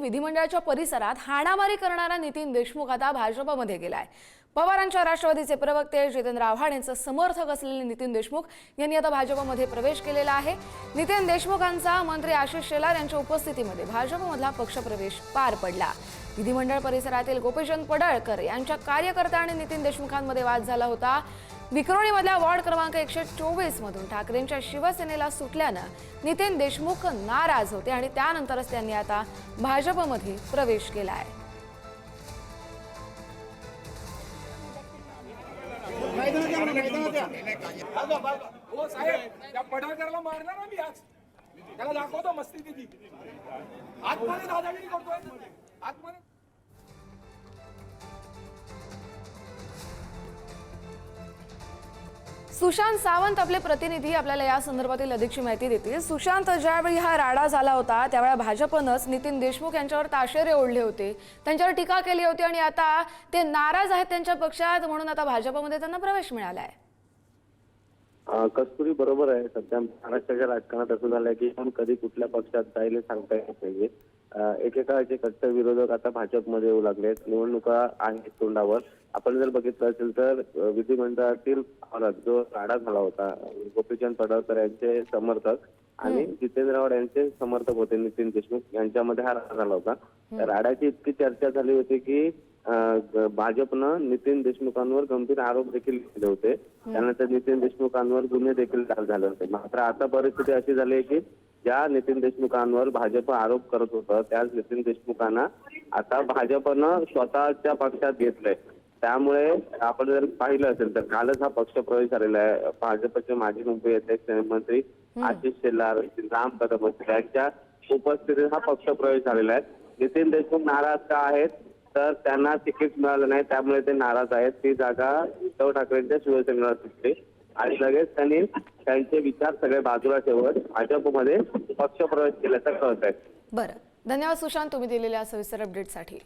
विधिमंडळाच्या परिसरात हाणामारी करणारा नितीन देशमुख आता भाजपमध्ये गेलाय। पवारांच्या राष्ट्रवादीचे प्रवक्ते जितेंद्र आव्हाड यांचे समर्थक असलेले नितीन देशमुख यांनी आता भाजपमध्ये प्रवेश केलेला आहे। नितीन देशमुखांचा मंत्री आशिष शेलार यांच्या उपस्थितीमध्ये भाजपमधला पक्षप्रवेश पार पडला। विधिमंडळ परिसरातील गोपीचंद पडळकर यांच्या कार्यकर्ता आणि नितीन देशमुखांमध्ये वाद झाला होता। विक्रोळीमधल्या वॉर्ड क्रमांक 124 मधून ठाकरेंच्या शिवसेनेला सुटल्यानं नितीन देशमुख नाराज होते आणि त्यानंतरच त्यांनी आता भाजपमध्ये प्रवेश केला आहे। सुशांत सावंत आपले प्रतिनिधी आपल्याला या संदर्भातील अधिकची माहिती देतील। सुशांत, ज्यावेळी हा राडा झाला होता त्यावेळी भाजपनंच नितीन देशमुख यांच्यावर ताशेरे ओढले होते, त्यांच्यावर टीका केली होती आणि आता ते नाराज आहेत त्यांच्या पक्षात, म्हणून आता भाजपमध्ये त्यांना प्रवेश मिळाला आहे। कस्तुरी बरोबर आहे। सध्या महाराष्ट्राच्या राजकारणात असं झालंय की कोण कधी कुठल्या पक्षात जाईल सांगता येत नाहीये। एकेकाळचे कट्टर विरोधक आता भाजपमध्ये येऊ लागलेत। निवडणुका आहेत तोंडावर। आपण जर बघितलं असेल तर विधिमंडळातील जो राडा झाला होता, गोपीचंद पडळकर यांचे समर्थक आणि जितेंद्र आव्हाड यांचे समर्थक होते नितीन देशमुख यांच्यामध्ये हा राडा झाला होता। त्या राड्याची इतकी चर्चा झाली होती की भाजपनं नितीन देशमुखांवर गंभीर आरोप देखील केले होते। त्यानंतर नितीन देशमुखांवर गुन्हे देखील दाखल झाले होते। मात्र आता परिस्थिती अशी झाली आहे की ज्या नितीन देशमुखांवर भाजप आरोप करत होतं त्याच नितीन देशमुखांना आता भाजपनं स्वतःच्या पक्षात घेतलंय। त्यामुळे आपण जर पाहिलं असेल तर कालच हा पक्ष प्रवेश झालेला आहे। भाजपचे माजी मुंबई अध्यक्ष मंत्री आशिष शेलार, राम कदम यांच्या उपस्थितीत हा पक्ष प्रवेश झालेला आहे। नितीन देशमुख नाराज का आहेत तर त्यांना तिकीट मिळालं नाही, त्यामुळे ते नाराज आहेत। ती जागा उद्धव ठाकरेंच्या शिवसेनेला सुटली आणि लगेच त्यांनी त्यांचे विचार सगळे बाजूला ठेवत भाजपमध्ये पक्षप्रवेश केल्याचं कळत आहे। बरं, धन्यवाद सुशांत, तुम्ही दिलेल्या सविस्तर अपडेटसाठी।